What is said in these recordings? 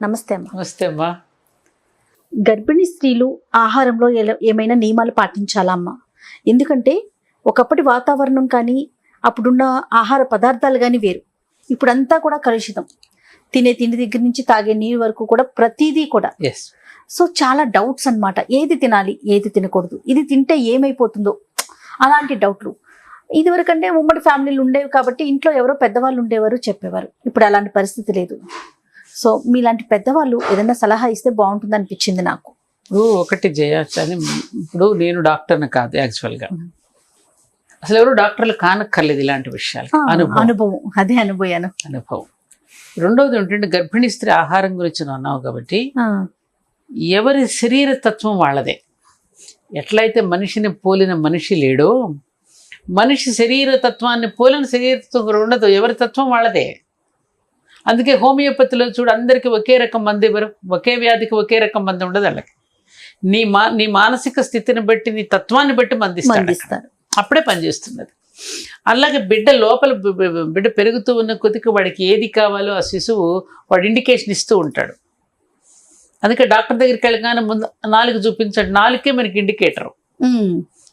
నమస్తే అమ్మా. నమస్తే అమ్మా. గర్భిణీ స్త్రీలు ఆహారంలో ఏమైనా నియమాలు పాటించాలా అమ్మా? ఎందుకంటే ఒకప్పటి వాతావరణం కానీ అప్పుడున్న ఆహార పదార్థాలు కానీ వేరు. ఇప్పుడంతా కూడా కలుషితం. తినే తిండి దగ్గర నుంచి తాగే నీరు వరకు కూడా ప్రతిదీ కూడా. సో చాలా డౌట్స్ అన్నమాట. ఏది తినాలి, ఏది తినకూడదు, ఇది తింటే ఏమైపోతుందో అలాంటి డౌట్లు. ఇదివరకంటే ఉమ్మడి ఫ్యామిలీలు ఉండేవి కాబట్టి ఇంట్లో ఎవరో పెద్దవాళ్ళు ఉండేవారు, చెప్పేవారు. ఇప్పుడు అలాంటి పరిస్థితి లేదు. సో మీలాంటి పెద్దవాళ్ళు ఏదైనా సలహా ఇస్తే బాగుంటుంది అనిపించింది నాకు. ఒకటి చేయొచ్చు అని. ఇప్పుడు నేను డాక్టర్ని కాదు యాక్చువల్గా, అసలు ఎవరు డాక్టర్లు కానక్కర్లేదు ఇలాంటి విషయాలు. అనుభవం అదే అనుభవం. రెండోది ఏంటంటే గర్భిణీ స్త్రీ ఆహారం గురించి అన్నావు కాబట్టి ఎవరి శరీర తత్వం వాళ్ళదే. ఎట్లయితే మనిషిని పోలిన మనిషి లేడో, మనిషి శరీర తత్వాన్ని పోలిన శరీర తత్వం ఉండదు. ఎవరి తత్వం వాళ్ళదే. అందుకే హోమియోపతిలో చూడు, అందరికీ ఒకే రకం మంది ఇవ్వరు. ఒకే వ్యాధికి ఒకే రకం మంది ఉండదు. వాళ్ళకి నీ మానసిక స్థితిని బట్టి, నీ తత్వాన్ని బట్టి మందిస్తారు. అప్పుడే పనిచేస్తున్నది. అలాగే బిడ్డ లోపల బిడ్డ పెరుగుతూ ఉన్న కొద్దికి వాడికి ఏది కావాలో ఆ శిశువు వాడు ఇండికేషన్ ఇస్తూ ఉంటాడు. అందుకే డాక్టర్ దగ్గరికి వెళ్ళగానే ముందు నాలుగు చూపించాడు. నాలుకే మనకి ఇండికేటర్.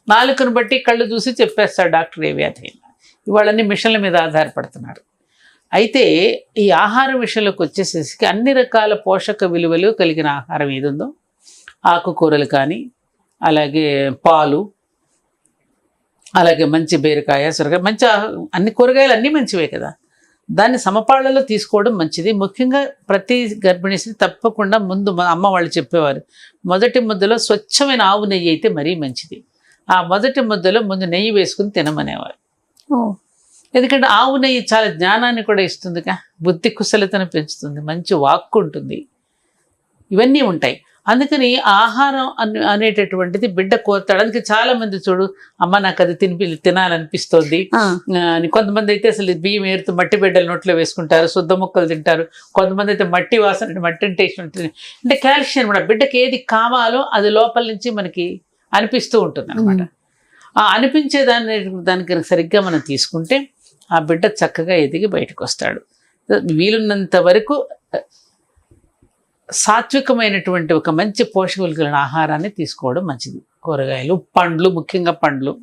నాలుకను బట్టి కళ్ళు చూసి చెప్పేస్తాడు డాక్టర్ ఏ వ్యాధి అయినా. ఇవాళన్నీ మిషన్ల మీద ఆధారపడుతున్నారు. అయితే ఈ ఆహారం విషయంలోకి వచ్చేసేసి అన్ని రకాల పోషక విలువలు కలిగిన ఆహారం ఏది ఉందో, ఆకుకూరలు కానీ, అలాగే పాలు, అలాగే మంచి బీరకాయ, సొరకాయ, మంచి అన్ని కూరగాయలు అన్నీ మంచివే కదా. దాన్ని సమపాళ్లలో తీసుకోవడం మంచిది. ముఖ్యంగా ప్రతి గర్భిణీ స్త్రీ తప్పకుండా ముందు అమ్మ వాళ్ళు చెప్పేవారు, మొదటి ముద్దలో స్వచ్ఛమైన ఆవు నెయ్యి అయితే మరీ మంచిది. ఆ మొదటి ముద్దలో ముందు నెయ్యి వేసుకుని తినమనేవారు. ఎందుకంటే ఆవు నెయ్యి చాలా జ్ఞానాన్ని కూడా ఇస్తుందిగా, బుద్ధి కుశలతను పెంచుతుంది, మంచి వాక్కు ఉంటుంది, ఇవన్నీ ఉంటాయి. అందుకని ఆహారం అనేటటువంటిది బిడ్డ కోరుతాడు. అందుకే చాలా మంది చూడు, అమ్మ నాకు అది తినాలనిపిస్తోంది అని. కొంతమంది అయితే అసలు బియ్యం ఏరుతూ మట్టి బిడ్డలు నోట్లో వేసుకుంటారు, శుద్ధ ముక్కలు తింటారు. కొంతమంది అయితే మట్టి వాసన, మట్టి టేస్ట్ ఉంటుంది. అంటే కాల్షియం కూడా బిడ్డకి ఏది కావాలో అది లోపల నుంచి మనకి అనిపిస్తూ ఉంటుంది అనమాట. ఆ అనిపించే దానికి సరిగ్గా మనం తీసుకుంటే ఆ బిడ్డ చక్కగా ఎదిగి బయటకు వస్తాడు. వీలున్నంత వరకు సాత్వికమైనటువంటి ఒక మంచి పోషకాలు కలిగిన ఆహారాన్ని తీసుకోవడం మంచిది. కూరగాయలు, పండ్లు, ముఖ్యంగా పండ్లు.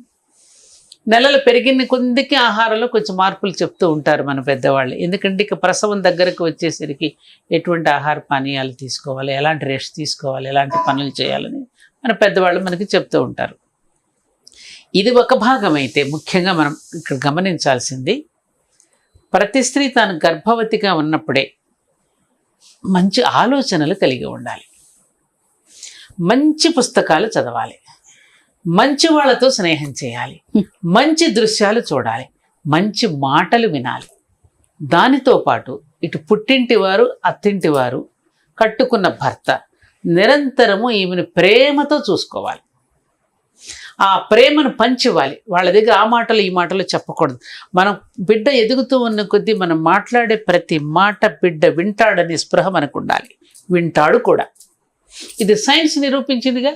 నెలలు పెరిగిన కొద్దికి ఆహారంలో కొంచెం మార్పులు చెప్తూ ఉంటారు మన పెద్దవాళ్ళు. ఎందుకంటే ఇక ప్రసవం దగ్గరకు వచ్చేసరికి ఎటువంటి ఆహార పానీయాలు తీసుకోవాలి, ఎలాంటి రెస్ట్ తీసుకోవాలి, ఎలాంటి పనులు చేయాలని మన పెద్దవాళ్ళు మనకి చెప్తూ ఉంటారు. ఇది ఒక భాగం. అయితే ముఖ్యంగా మనం ఇక్కడ గమనించాల్సింది, ప్రతి స్త్రీ తాను గర్భవతిగా ఉన్నప్పుడే మంచి ఆలోచనలు కలిగి ఉండాలి, మంచి పుస్తకాలు చదవాలి, మంచి వాళ్ళతో స్నేహం చేయాలి, మంచి దృశ్యాలు చూడాలి, మంచి మాటలు వినాలి. దానితో పాటు ఇటు పుట్టింటి వారు, అత్తింటి వారు, కట్టుకున్న భర్త నిరంతరము ఈమెను ప్రేమతో చూసుకోవాలి. ఆ ప్రేమను పంచివ్వాలి. వాళ్ళ దగ్గర ఆ మాటలు ఈ మాటలు చెప్పకూడదు. మనం బిడ్డ ఎదుగుతూ ఉన్న కొద్దీ మనం మాట్లాడే ప్రతి మాట బిడ్డ వింటాడనే స్పృహ మనకు ఉండాలి. వింటాడు కూడా. ఇది సైన్స్ నిరూపించిందిగా.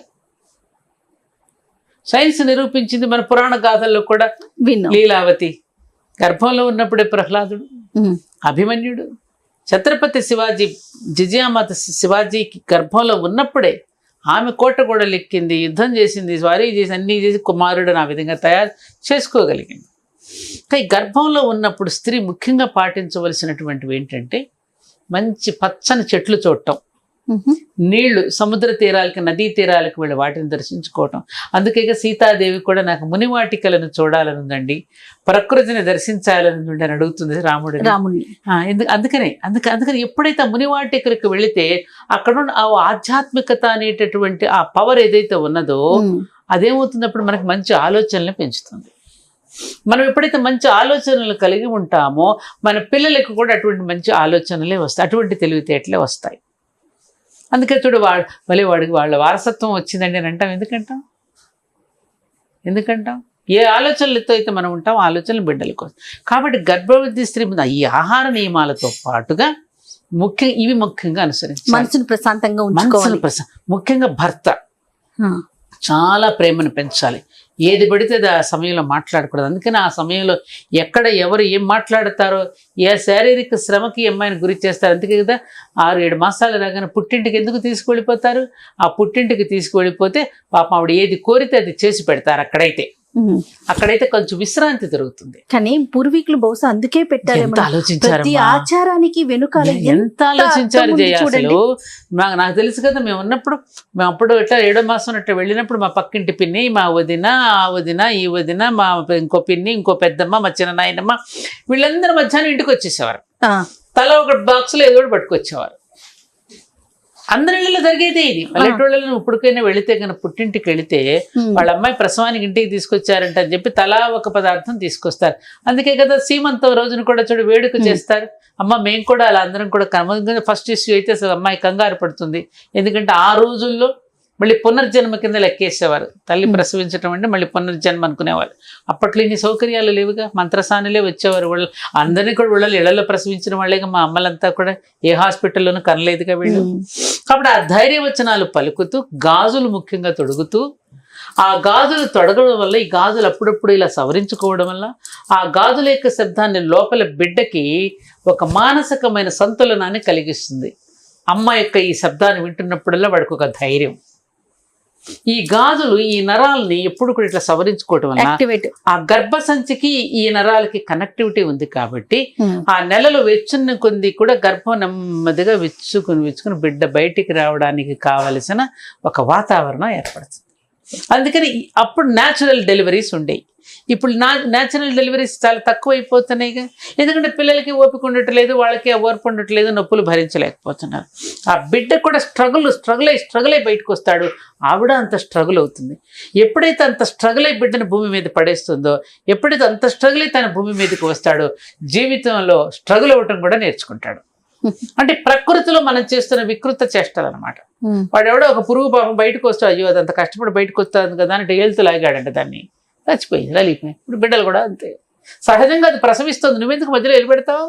సైన్స్ నిరూపించింది. మన పురాణ గాథల్లో కూడా లీలావతి గర్భంలో ఉన్నప్పుడే ప్రహ్లాదుడు, అభిమన్యుడు, ఛత్రపతి శివాజీ, జిజియామాత శివాజీకి గర్భంలో ఉన్నప్పుడే ఆమె కోట కూడా లెక్కింది, యుద్ధం చేసింది, స్వారీ చేసి అన్నీ చేసి కుమారుడు ఆ విధంగా తయారు చేసుకోగలిగింది. కానీ గర్భంలో ఉన్నప్పుడు స్త్రీ ముఖ్యంగా పాటించవలసినటువంటివి ఏంటంటే, మంచి పచ్చని చెట్లు చూడటం, నీళ్లు, సముద్ర తీరాలకి, నదీ తీరాలకు వెళ్ళి వాటిని దర్శించుకోవటం. అందుకే సీతాదేవి కూడా నాకు మునివాటికలను చూడాలని ఉందండి, ప్రకృతిని దర్శించాలని ఉండి అని అడుగుతుంది రాముడిని. అందుకని ఎప్పుడైతే మునివాటికలకు వెళితే అక్కడ ఆ ఆధ్యాత్మికత అనేటటువంటి ఆ పవర్ ఏదైతే ఉన్నదో అదేమవుతున్నప్పుడు మనకు మంచి ఆలోచనలు పెంచుతుంది. మనం ఎప్పుడైతే మంచి ఆలోచనలు కలిగి ఉంటామో మన పిల్లలకు కూడా అటువంటి మంచి ఆలోచనలే వస్తాయి, అటువంటి తెలివితేటలే వస్తాయి. అందుకే చూడు, వాడికి వాళ్ళ వారసత్వం వచ్చిందండి అని అంటాం. ఎందుకంటాం? ఏ ఆలోచనలతో అయితే మనం ఉంటాం ఆలోచనలు బిడ్డల కోసం. కాబట్టి గర్భవతి స్త్రీ ఈ ఆహార నియమాలతో పాటుగా ఇవి ముఖ్యంగా అనుసరించాలి. మనసును ప్రశాంతంగా ఉంచుకోవాలి. ముఖ్యంగా భర్త చాలా ప్రేమను పెంచాలి. ఏది పడితే అది ఆ సమయంలో మాట్లాడకూడదు. అందుకని ఆ సమయంలో ఎక్కడ ఎవరు ఏం మాట్లాడతారో, ఏ శారీరక శ్రమకి అమ్మాయిని గురి చేస్తారు. అందుకే కదా 6-7 మాసాలు రాగానే పుట్టింటికి ఎందుకు తీసుకువెళ్ళిపోతారు? ఆ పుట్టింటికి తీసుకువెళ్ళిపోతే పాపం ఆవిడ ఏది కోరితే అది చేసి పెడతారు. అక్కడైతే కొంచెం విశ్రాంతి దొరుకుతుంది. కానీ పూర్వీకులు బహుశా అందుకే పెట్టారు. ప్రతి ఆచారానికి వెనుకాల ఎంత ఆలోచించారు జయ. అసలు నాకు తెలుసు కదా, మేము అప్పుడు ఇట్లా 7వ మాసం అట్లా వెళ్ళినప్పుడు మా పక్కింటి పిన్ని, మా వదిన, ఆ వదిన, ఈ వదిన, మా ఇంకో పిన్ని, ఇంకో పెద్దమ్మ, మా చిన్న నాయనమ్మ, వీళ్ళందరూ మధ్యాహ్నం ఇంటికి వచ్చేసేవారు. తల ఒక బాక్స్లో ఏదో పట్టుకొచ్చేవారు. అందరి ఇళ్ళలో జరిగేదే ఇది. పల్లెటూళ్ళలో ఇప్పటికైనా వెళితే కనుక పుట్టింటికి వెళితే వాళ్ళ అమ్మాయి ప్రసవానికి ఇంటికి తీసుకొచ్చారంట అని చెప్పి తలా ఒక పదార్థం తీసుకొస్తారు. అందుకే కదా సీమంతం రోజున కూడా చూడు వేడుక చేస్తారు. అమ్మ మేము కూడా అలా అందరం కూడా ఫస్ట్ ఇష్యూ అయితే అమ్మాయి కంగారు పడుతుంది. ఎందుకంటే ఆ రోజుల్లో మళ్ళీ పునర్జన్మ కింద లెక్కేసేవారు. తల్లి ప్రసవించడం అంటే మళ్ళీ పునర్జన్మ అనుకునేవారు. అప్పట్లో ఇన్ని సౌకర్యాలు లేవుగా, మంత్రసానులే వచ్చేవారు. వాళ్ళు అందరినీ కూడా వీళ్ళు ఇళ్లలో ప్రసవించిన వాళ్ళేగా. మా అమ్మలంతా కూడా ఏ హాస్పిటల్లోనూ కనలేదుగా వీళ్ళు. కాబట్టి ఆ ధైర్యవచనాలు పలుకుతూ, గాజులు ముఖ్యంగా తొడుగుతూ, ఆ గాజులు తొడగడం వల్ల, ఈ గాజులు అప్పుడప్పుడు ఇలా సవరించుకోవడం వల్ల ఆ గాజుల యొక్క శబ్దాన్ని లోపల బిడ్డకి ఒక మానసికమైన సంతులనాన్ని కలిగిస్తుంది. అమ్మ యొక్క ఈ శబ్దాన్ని వింటున్నప్పుడల్లా వాడికి ఒక ధైర్యం. ఈ గాజులు ఈ నరాలని ఎప్పుడు కూడా ఇట్లా సవరించుకోవటం వల్ల ఆ గర్భసంచికి ఈ నరాలకి కనెక్టివిటీ ఉంది. కాబట్టి ఆ నెలలు వెచ్చున్న కొద్ది కూడా గర్భం నెమ్మదిగా విచ్చుకుని బిడ్డ బయటికి రావడానికి కావలసిన ఒక వాతావరణం ఏర్పడుతుంది. అందుకని అప్పుడు న్యాచురల్ డెలివరీస్ ఉండేవి. ఇప్పుడు న్యాచురల్ డెలివరీస్ చాలా తక్కువ అయిపోతున్నాయిగా. ఎందుకంటే పిల్లలకి ఓపిక ఉండట్లేదు, వాళ్ళకి ఓర్పు ఉండట్లేదు, నొప్పులు భరించలేకపోతున్నారు. ఆ బిడ్డ కూడా స్ట్రగుల్ అయి బయటకు వస్తాడు. ఆవిడ అంత స్ట్రగుల్ అవుతుంది. ఎప్పుడైతే అంత స్ట్రగుల్ అయి బిడ్డను భూమి మీద పడేస్తుందో, ఎప్పుడైతే అంత స్ట్రగుల్ అయి తన భూమి మీదకి వస్తాడో, జీవితంలో స్ట్రగుల్ అవ్వటం కూడా నేర్చుకుంటాడు. అంటే ప్రకృతిలో మనం చేస్తున్న వికృత చేష్టలు అనమాట. వాడెవడో ఒక పురుగు పాపం బయటకు వస్తాడు, అయ్యో అదంత కష్టపడి బయటకు వస్తుంది కదా అని హెల్త్ లాగాడంట, దాన్ని చచ్చిపోయింది, నలిగిపోయింది. ఇప్పుడు బిడ్డలు కూడా అంతే, సహజంగా అది ప్రసవిస్తుంది, నువ్వెందుకు మధ్యలో వెళ్ళిపెడతావు?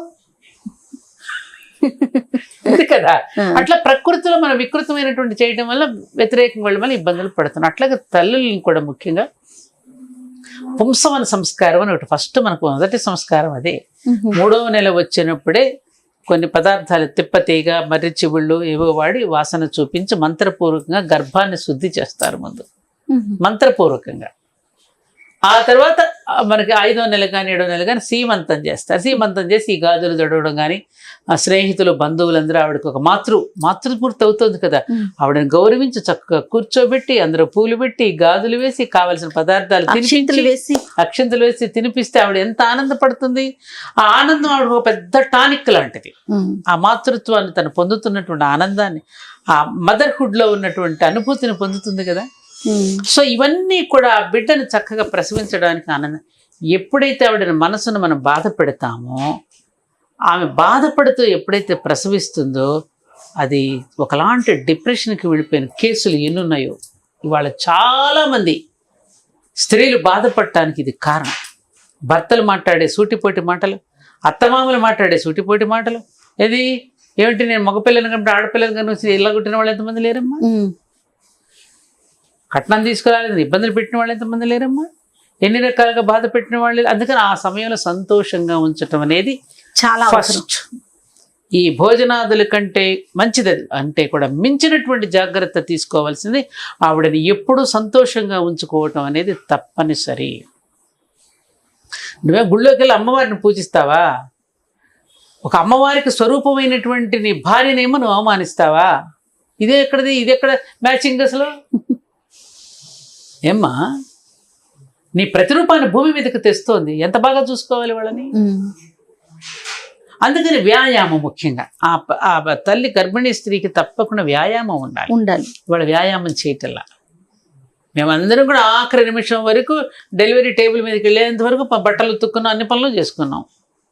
ఉంది కదా. అట్లా ప్రకృతిలో మనం వికృతమైనటువంటి చేయడం వల్ల వ్యతిరేకంగా వెళ్ళడం వల్ల ఇబ్బందులు పడుతున్నాం. అట్లాగే తల్లుల్ని కూడా ముఖ్యంగా పుంసవన సంస్కారం అని ఒకటి ఫస్ట్ మనకు మొదటి సంస్కారం అదే. 3వ నెల వచ్చినప్పుడే కొన్ని పదార్థాలు తిప్పతీగ, మర్రి చివుళ్ళు ఏవో వాడి వాసన చూపించి మంత్రపూర్వకంగా గర్భాన్ని శుద్ధి చేస్తారు ముందు, మంత్రపూర్వకంగా. ఆ తర్వాత మనకి 5వ నెల కానీ 7వ నెల కానీ సీమంతం చేస్తారు. సీమంతం చేసి ఈ గాజులు జడవడం కానీ, ఆ స్నేహితులు బంధువులందరూ ఆవిడకి ఒక మాతృపూర్తి అవుతుంది కదా, ఆవిడని గౌరవించి చక్కగా కూర్చోబెట్టి అందరూ పూలు పెట్టి గాజులు వేసి కావలసిన పదార్థాలు అక్షింతలు వేసి తినిపిస్తే ఆవిడ ఎంత ఆనందపడుతుంది. ఆ ఆనందం ఆవిడ ఒక పెద్ద టానిక్ లాంటిది. ఆ మాతృత్వాన్ని తను పొందుతున్నటువంటి ఆనందాన్ని, ఆ మదర్హుడ్లో ఉన్నటువంటి అనుభూతిని పొందుతుంది కదా. సో ఇవన్నీ కూడా ఆ బిడ్డను చక్కగా ప్రసవించడానికి ఆనందం. ఎప్పుడైతే ఆవిడ మనసును మనం బాధ పెడతామో, ఆమె బాధపడుతూ ఎప్పుడైతే ప్రసవిస్తుందో, అది ఒకలాంటి డిప్రెషన్కి వెళ్ళిపోయిన కేసులు ఎన్నున్నాయో. ఇవాళ చాలామంది స్త్రీలు బాధపడటానికి ఇది కారణం. భర్తలు మాట్లాడే సూటిపోటి మాటలు, అత్తమామలు మాట్లాడే సూటిపోటి మాటలు. ఏమిటి నేను మగపిల్లని కంటే ఆడపిల్లని కనుక ఇలా కుట్టిన వాళ్ళు ఎంతమంది లేరమ్మా? కట్నం తీసుకురాలేదు ఇబ్బందులు పెట్టిన వాళ్ళు ఎంతమంది లేరమ్మా? ఎన్ని రకాలుగా బాధ పెట్టిన వాళ్ళు. అందుకని ఆ సమయంలో సంతోషంగా ఉంచటం అనేది చాలా ఫస్ట్. ఈ భోజనాదుల కంటే మంచిది అంటే కూడా మించినటువంటి జాగ్రత్త తీసుకోవాల్సింది. ఆవిడని ఎప్పుడూ సంతోషంగా ఉంచుకోవటం అనేది తప్పనిసరి. నువ్వే గుళ్ళోకి వెళ్ళి అమ్మవారిని పూజిస్తావా? ఒక అమ్మవారికి స్వరూపమైనటువంటి నీ భార్యనేమో నువ్వు అవమానిస్తావా? ఇది ఎక్కడ మ్యాచింగ్ అసలు? ఏమ్మా, నీ ప్రతిరూపాన్ని భూమి మీదకి తెస్తోంది, ఎంత బాగా చూసుకోవాలి వాళ్ళని. అందుకని వ్యాయామం ముఖ్యంగా ఆ తల్లి గర్భిణీ స్త్రీకి తప్పకుండా వ్యాయామం ఉండాలి. వాళ్ళ వ్యాయామం చేయటల్లా మేమందరం కూడా ఆఖరి నిమిషం వరకు డెలివరీ టేబుల్ మీదకి వెళ్ళేంత వరకు బట్టలు ఉతుక్కున్నాం, అన్ని పనులు చేసుకున్నాం.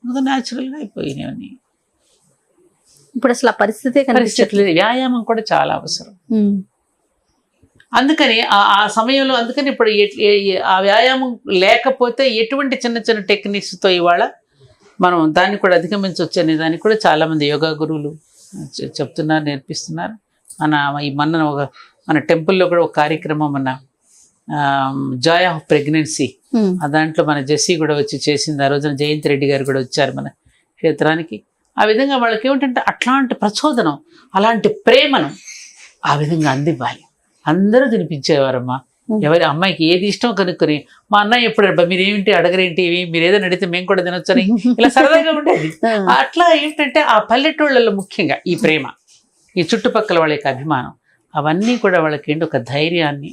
అది న్యాచురల్గా అయిపోయినాయి. ఇప్పుడు అసలు ఆ పరిస్థితి వ్యాయామం కూడా చాలా అవసరం. అందుకని ఆ సమయంలో ఇప్పుడు ఆ వ్యాయామం లేకపోతే ఎటువంటి చిన్న చిన్న టెక్నిక్స్తో ఇవాళ మనం దాన్ని కూడా అధిగమించవచ్చు అనే దానికి కూడా చాలామంది యోగా గురువులు చెప్తున్నారు, నేర్పిస్తున్నారు. మన టెంపుల్లో కూడా ఒక కార్యక్రమం జాయ్ ఆఫ్ ప్రెగ్నెన్సీ, దాంట్లో మన జెస్సీ కూడా వచ్చి చేసింది. ఆ రోజున జయంత్ రెడ్డి గారు కూడా వచ్చారు మన క్షేత్రానికి. ఆ విధంగా వాళ్ళకి ఏమిటంటే అట్లాంటి ప్రచోదనం, అలాంటి ప్రేమను ఆ విధంగా అందివ్వాలి. అందరూ తినిపించేవారమ్మా. ఎవరి అమ్మాయికి ఏది ఇష్టం కనుక్కొని, మా అన్నయ్య ఎప్పుడు మీరేంటి అడగరేంటి, మీరు ఏదైనా అడిగితే మేము కూడా తినొచ్చని ఇలా సరదాగా ఉండేది. అట్లా ఏంటంటే ఆ పల్లెటూళ్ళలో ముఖ్యంగా ఈ ప్రేమ, ఈ చుట్టుపక్కల వాళ్ళ యొక్క అభిమానం, అవన్నీ కూడా వాళ్ళకి ఏంటి ఒక ధైర్యాన్ని,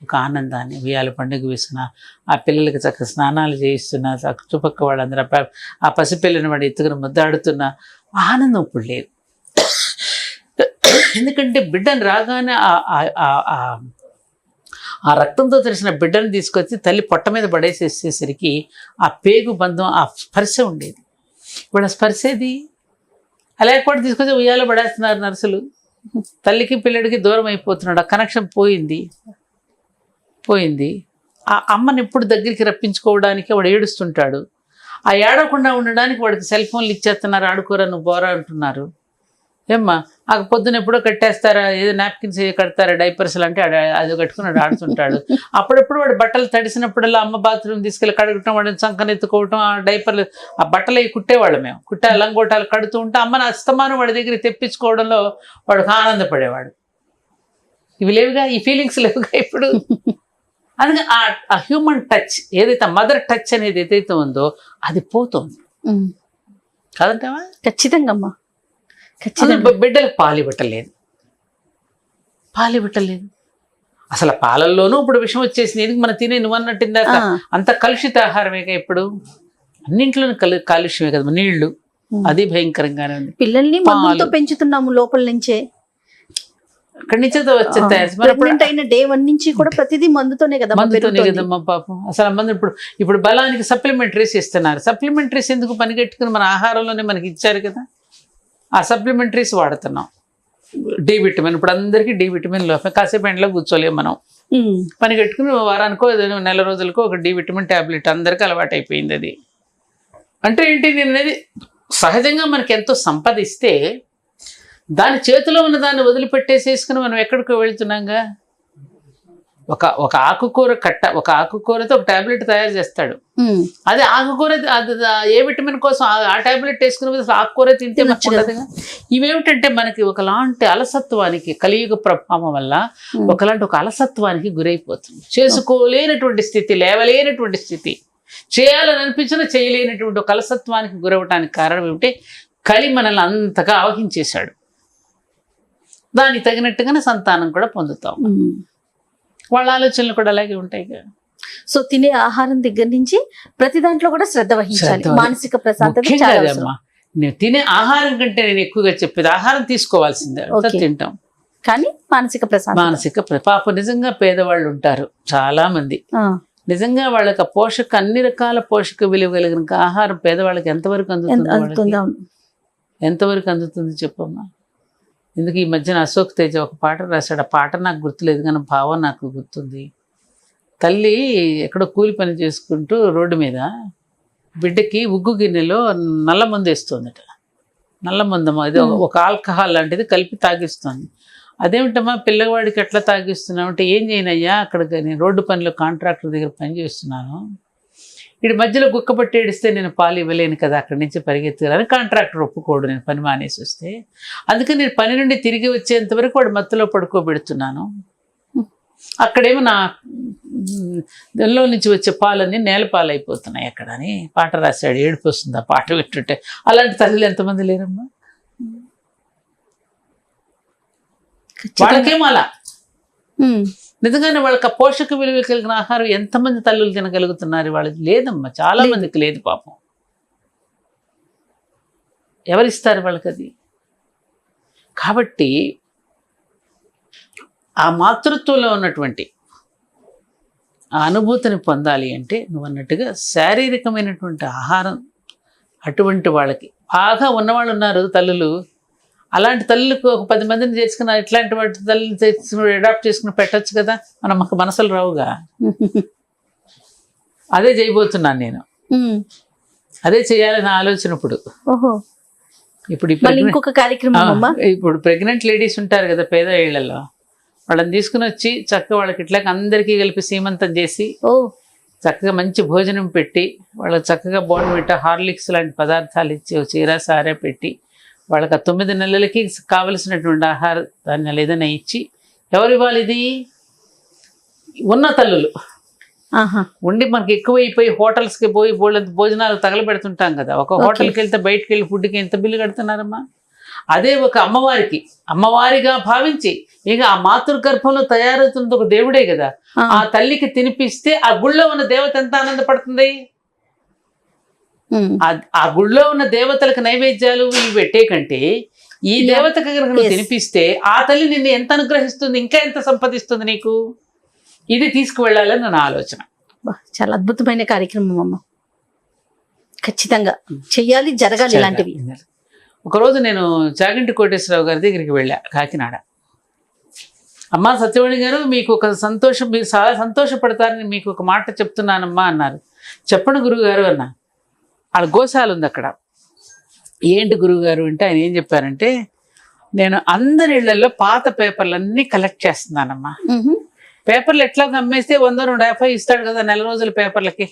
ఒక ఆనందాన్ని. ఉయ్యాల పండుగ వేస్తున్నా, ఆ పిల్లలకి చక్కగా స్నానాలు చేయిస్తున్నా, చుట్టుపక్కల వాళ్ళందరూ ఆ పసిపిల్లని వాడు ఎత్తుకుని ముద్దాడుతున్న ఆనందం ఇప్పుడు లేదు. ఎందుకంటే బిడ్డను రాగానే ఆ రక్తంతో తెలిసిన బిడ్డను తీసుకొచ్చి తల్లి పొట్ట మీద పడేసేసేసరికి ఆ పేగు బంధం, ఆ స్పర్శ ఉండేది. ఇప్పుడు ఆ స్పర్శ ఏది? అలా కూడా తీసుకొచ్చి ఉయ్యాల పడేస్తున్నారు నర్సులు. తల్లికి పిల్లడికి దూరం అయిపోతున్నాడు, ఆ కనెక్షన్ పోయింది. ఆ అమ్మని ఎప్పుడు దగ్గరికి రప్పించుకోవడానికి వాడు ఏడుస్తుంటాడు. ఆ ఏడవకుండా ఉండడానికి వాడికి సెల్ ఫోన్లు ఇచ్చేస్తున్నారు, ఆడుకోరా నువ్వు బోరా అంటున్నారు. ఏమ్మా ఆ పొద్దున ఎప్పుడో కట్టేస్తారా, ఏదో నాప్కిన్స్ కడతారా, డైపర్స్లు అంటే అది కట్టుకున్నాడు ఆడుతుంటాడు. అప్పుడెప్పుడు వాడు బట్టలు తడిసినప్పుడల్లా అమ్మ బాత్రూమ్ తీసుకెళ్ళి కడగటం, వాడిని సంకనెత్తుకోవటం, ఆ డైపర్లు ఆ బట్టలు కుట్టేవాళ్ళు మేము. లంగోటాలు కడుతూ ఉంటే అమ్మని అస్తమానం వాడి దగ్గర తెప్పించుకోవడంలో వాడికి ఆనందపడేవాడు. ఇవి లేవుగా, ఈ ఫీలింగ్స్ లేవుగా ఇప్పుడు. అందుకే ఆ హ్యూమన్ టచ్ ఏదైతే మదర్ టచ్ అనేది ఏదైతే ఉందో అది పోతుంది కాదంటావా? ఖచ్చితంగా అమ్మా. బిడ్డలకు పాలు ఇవ్వటలేదు. అసలు పాలల్లోనూ ఇప్పుడు విషం వచ్చేసింది. ఎందుకు మనం తినే నువ్వు అన్నట్టుందాక అంత కలుషిత ఆహారమేగా ఇప్పుడు, అన్నింట్లోనూ కాలుష్యమే కదా. నీళ్లు అది భయంకరంగానే ఉంది. పిల్లల్ని మందులతో పెంచుతున్నాము లోపల నుంచే, అక్కడి నుంచే అయిన డే 1 నుంచి కూడా ప్రతిదీ మందుతోనే కదమ్మా పాపం. అసలు మందు ఇప్పుడు బలానికి సప్లిమెంటరీస్ ఇస్తున్నారు. సప్లిమెంటరీస్ ఎందుకు పనిగట్టుకుని మన ఆహారంలోనే మనకి ఇచ్చారు కదా, ఆ సప్లిమెంటరీస్ వాడుతున్నాం. డి విటమిన్, ఇప్పుడు అందరికీ డి విటమిన్ లోపం. కాసేపు ఎండలో కూర్చోలేము మనం, పని కట్టుకుని వారానికో నెల రోజులకో ఒక డి విటమిన్ ట్యాబ్లెట్ అందరికీ అలవాటు అయిపోయింది. అది అంటే ఏంటి అనేది, సహజంగా మనకి ఎంతో సంపాదిస్తే దాని చేతిలో ఉన్న దాన్ని వదిలిపెట్టేసేసుకుని మనం ఎక్కడికో వెళ్తున్నాంగా. ఒక ఆకుకూర కట్ట, ఒక ఆకుకూరతో ఒక టాబ్లెట్ తయారు చేస్తాడు. అదే ఆకుకూర ఏ విటమిన్ కోసం ఆ టాబ్లెట్ వేసుకుని ఆకుకూర తింటే మంచిగా. ఇవేమిటంటే మనకి ఒకలాంటి అలసత్వానికి, కలియుగ ప్రభావం వల్ల ఒక అలసత్వానికి గురైపోతుంది. చేసుకోలేనటువంటి స్థితి, లేవలేనటువంటి స్థితి, చేయాలని అనిపించినా చేయలేనటువంటి ఒక అలసత్వానికి గురవటానికి కారణం ఏమిటి? కలి మనల్ని అంతగా ఆవహించేశాడు. దానికి తగినట్టుగానే సంతానం కూడా పొందుతాం. వాళ్ళ ఆలోచనలు కూడా అలాగే ఉంటాయి కదా. సో తినే ఆహారం దగ్గర నుంచి ప్రతి దాంట్లో కూడా శ్రద్ధ వహించాలి. మానసిక ప్రశాంతత. నేను తినే ఆహారం కంటే నేను ఎక్కువగా చెప్పేది ఆహారం తీసుకోవాల్సిందే. తింటాం కానీ మానసిక పాప నిజంగా పేదవాళ్ళు ఉంటారు చాలా మంది. నిజంగా వాళ్ళకి అన్ని రకాల పోషక విలువ కలిగిన ఆహారం పేదవాళ్ళకి ఎంతవరకు అందుతుంది చెప్పమ్మా. ఎందుకు ఈ మధ్యన అశోక్ తేజ ఒక పాట రాశాడు. ఆ పాట నాకు గుర్తులేదు కానీ భావం నాకు గుర్తుంది. తల్లి ఎక్కడో కూలి పని చేసుకుంటూ రోడ్డు మీద బిడ్డకి ఉగ్గు గిన్నెలో నల్ల మందు వేస్తుందట. నల్ల మందమ్మా, ఇది ఒక ఆల్కహాల్ లాంటిది కలిపి తాగిస్తుంది. అదేమిటమ్మా పిల్లవాడికి ఎట్లా తాగిస్తున్నావు అంటే, ఏం చేయనయ్యా, అక్కడ నేను రోడ్డు పనిలో కాంట్రాక్టర్ దగ్గర పని చేస్తున్నాను, వీడి మధ్యలో గుక్క పట్టి ఏడిస్తే నేను పాలు ఇవ్వలేను కదా, అక్కడి నుంచి పరిగెత్తుకుని కాంట్రాక్టర్ ఒప్పుకోడు నేను పని మానేసి వస్తే. అందుకని నేను పని నుండి తిరిగి వచ్చేంత వరకు వాడు మత్తులో పడుకోబెడుతున్నాను. అక్కడేమో నా దానిలో నుంచి వచ్చే పాలన్నీ నేల పాలు అయిపోతున్నాయి అక్కడ అని పాట రాశాడు. ఏడుపు వస్తుంది ఆ పాట వింటుంటే. అలాంటి తల్లులు ఎంతమంది లేరమ్మా? వాళ్ళకేమో అలా నిజంగానే వాళ్ళకి ఆ పోషక విలువ కలిగిన ఆహారం ఎంతమంది తల్లులు తినగలుగుతున్నారు? వాళ్ళకి లేదమ్మా, చాలా మందికి లేదు పాపం. ఎవరిస్తారు వాళ్ళకి అది? కాబట్టి ఆ మాతృత్వంలో ఉన్నటువంటి ఆ అనుభూతిని పొందాలి అంటే నువ్వు అన్నట్టుగా శారీరకమైనటువంటి ఆహారం అటువంటి వాళ్ళకి బాగా ఉన్నవాళ్ళు ఉన్నారు తల్లులు. అలాంటి తల్లులకు ఒక 10 మందిని చేసుకున్న ఇట్లాంటి వాటి తల్లిని చేసుకుని అడాప్ట్ చేసుకుని పెట్టచ్చు కదా. మనకు మనసులు రావుగా. అదే చేయబోతున్నాను నేను, అదే చేయాలని ఆలోచన. ఇప్పుడు ఇంకొక కార్యక్రమం, ఇప్పుడు ప్రెగ్నెంట్ లేడీస్ ఉంటారు కదా పేద ఇళ్లలో, వాళ్ళని తీసుకుని వచ్చి చక్కగా వాళ్ళకి ఇట్లా అందరికీ కలిపి సీమంతం చేసి చక్కగా మంచి భోజనం పెట్టి వాళ్ళకి చక్కగా బోర్న్విటా హార్లిక్స్ లాంటి పదార్థాలు ఇచ్చి చీర సారే పెట్టి వాళ్ళకి 9 నెలలకి కావలసినటువంటి ఆహార ధాన్యాలు ఏదైనా ఇచ్చి ఎవరు ఇవ్వాలి? ఇది ఉన్న తల్లులు ఉండి మనకి ఎక్కువైపోయి హోటల్స్కి పోయి భోజనాలు తగలబెడుతుంటాం కదా. ఒక హోటల్కి వెళ్తే బయటకు వెళ్ళి ఫుడ్కి ఎంత బిల్లు కడుతున్నారమ్మా? అదే ఒక అమ్మవారిగా భావించి ఇక ఆ మాతృగర్భంలో తయారవుతున్నది ఒక దేవుడే కదా. ఆ తల్లికి తినిపిస్తే ఆ గుళ్ళో ఉన్న దేవత ఎంత ఆనందపడుతుంది. ఆ గుళ్ళో ఉన్న దేవతలకు నైవేద్యాలు ఇవి పెట్టే కంటే ఈ దేవతకు నువ్వు తినిపిస్తే ఆ తల్లి నిన్ను ఎంత అనుగ్రహిస్తుంది, ఇంకా ఎంత సంపాదిస్తుంది నీకు. ఇది తీసుకువెళ్ళాలని నా ఆలోచన. చాలా అద్భుతమైన కార్యక్రమం అమ్మ. ఖచ్చితంగా చెయ్యాలి, జరగాలి ఇలాంటివి. ఒకరోజు నేను చాగంటి కోటేశ్వరరావు గారి దగ్గరికి వెళ్ళా, కాకినాడ. అమ్మా సత్యవాణి గారు, మీకు ఒక సంతోషం, మీరు చాలా సంతోషపడతారని మీకు ఒక మాట చెప్తున్నానమ్మా అన్నారు. చెప్పండి గురువుగారు అన్నా. ఆడ గోశాల ఉంది అక్కడ. ఏంటి గురువుగారు అంటే ఆయన ఏం చెప్పారంటే, నేను అందరి ఇళ్లలో పాత పేపర్లన్నీ కలెక్ట్ చేస్తున్నానమ్మా. పేపర్లు ఎట్లా అమ్మేస్తే 100-150 ఇస్తాడు కదా నెల రోజుల పేపర్లకి.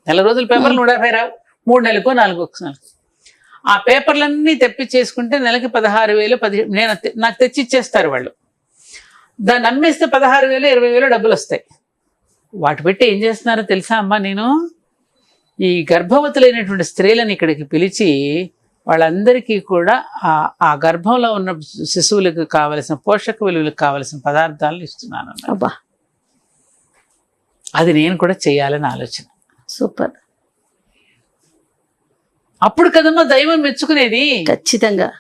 నెల రోజుల పేపర్లు 150 రావు, 3 నెలలకో 4 నెలలకు. ఆ పేపర్లన్నీ తెప్పించేసుకుంటే నెలకి 16,000 నాకు తెచ్చి ఇచ్చేస్తారు వాళ్ళు. దాన్ని అమ్మేస్తే 16,000-20,000 డబ్బులు వస్తాయి. వాటి పెట్టి ఏం చేస్తున్నారో తెలుసా అమ్మా? నేను ఈ గర్భవతులైనటువంటి స్త్రీలను ఇక్కడికి పిలిచి వాళ్ళందరికీ కూడా ఆ గర్భంలో ఉన్న శిశువులకు కావలసిన పోషక విలువలకు కావలసిన పదార్థాలను ఇస్తున్నాను. అబ్బా, అది నేను కూడా చేయాలని ఆలోచన. సూపర్. అప్పుడు కదమ్మా దైవం మెచ్చుకునేది. ఖచ్చితంగా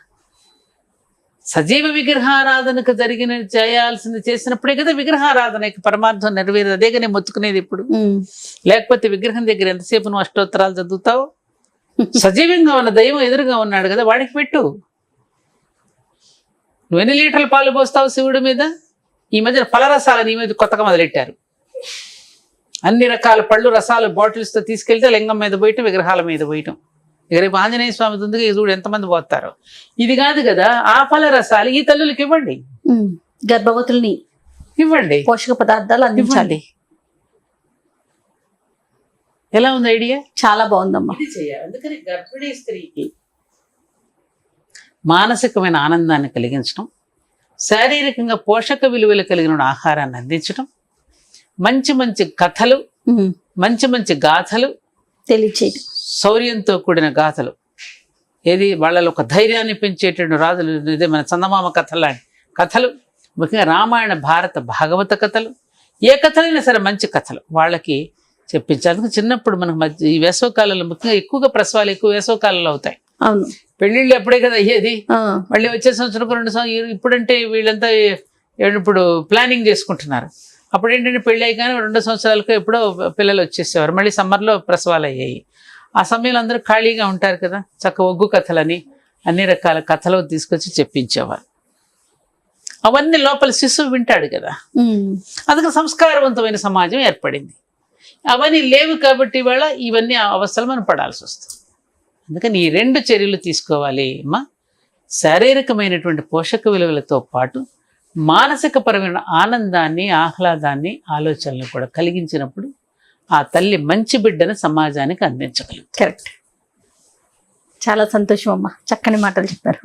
సజీవ విగ్రహారాధనకు చేసినప్పుడే కదా విగ్రహారాధనకి పరమార్థం నెరవేరు. అదేగా నేను మొత్తుకునేది ఇప్పుడు. లేకపోతే విగ్రహం దగ్గర ఎంతసేపు నువ్వు అష్టోత్తరాలు చదువుతావు? సజీవంగా ఉన్న దైవం ఎదురుగా ఉన్నాడు కదా, వాడికి పెట్టు. నువ్వు ఎన్ని లీటర్ల పాలు పోస్తావు శివుడి మీద? ఈ మధ్యన ఫలరసాలని ఈ మీద కొత్తగా మొదలెట్టారు. అన్ని రకాల పళ్ళు రసాలు బాటిల్స్తో తీసుకెళ్తే లింగం మీద పోయటం, విగ్రహాల మీద పోయటం. ఇక రేపు ఆంజనేయ స్వామి ఉంది, చూడు ఎంతమంది పోతారో. ఇది కాదు కదా, ఆ ఫల రసాలు ఈ తల్లులకి ఇవ్వండి, గర్భవతుల్ని ఇవ్వండి, పోషక పదార్థాలు అందించాలి. ఎలా ఉంది ఐడియా? చాలా బాగుందమ్మా. ఇది చేయాలి. అందుకని గర్భిణీ స్త్రీకి మానసికమైన ఆనందాన్ని కలిగించడం, శారీరకంగా పోషక విలువలు కలిగిన ఆహారాన్ని అందించడం, మంచి మంచి కథలు, మంచి మంచి గాథలు తెలియచేయడం, శౌర్యంతో కూడిన గాథలు, ఏది వాళ్ళలో ఒక ధైర్యాన్ని పెంచేటువంటి రాజులు, ఇదే మన చందమామ కథలు లాంటి కథలు, ముఖ్యంగా రామాయణ భారత భాగవత కథలు, ఏ కథలైనా సరే మంచి కథలు వాళ్ళకి చెప్పించాలి. అందుకే చిన్నప్పుడు మనకు ఈ వేసవకాలంలో ముఖ్యంగా ఎక్కువగా ప్రసవాలు ఎక్కువ వేసవకాలంలో అవుతాయి. అవును, పెళ్ళిళ్ళు ఎప్పుడే కదా అయ్యేది. మళ్ళీ వచ్చే సంవత్సరం 2 సంవత్సరం. ఇప్పుడంటే వీళ్ళంతా ఇప్పుడు ప్లానింగ్ చేసుకుంటున్నారు. అప్పుడు ఏంటంటే పెళ్ళి అయ్యాక 2 సంవత్సరాలకు ఎప్పుడో పిల్లలు వచ్చేసేవారు. మళ్ళీ సమ్మర్లో ప్రసవాలు అయ్యాయి. ఆ సమయంలో అందరూ ఖాళీగా ఉంటారు కదా, చక్క ఒగ్గు కథలని అన్ని రకాల కథలు తీసుకొచ్చి చెప్పించేవారు. అవన్నీ లోపల శిశువు వింటాడు కదా. అందుకే సంస్కారవంతమైన సమాజం ఏర్పడింది. అవన్నీ లేవు కాబట్టి ఇవాళ ఇవన్నీ అవస్థలు మనం పడాల్సి వస్తుంది. అందుకని ఈ 2 చర్యలు తీసుకోవాలి అమ్మా. శారీరకమైనటువంటి పోషక విలువలతో పాటు మానసికపరమైన ఆనందాన్ని, ఆహ్లాదాన్ని, ఆలోచనలు కూడా కలిగించినప్పుడు ఆ తల్లి మంచి బిడ్డను సమాజానికి అందించగలుగుతుంది. కరెక్ట్. చాలా సంతోషం అమ్మా, చక్కని మాటలు చెప్పారు.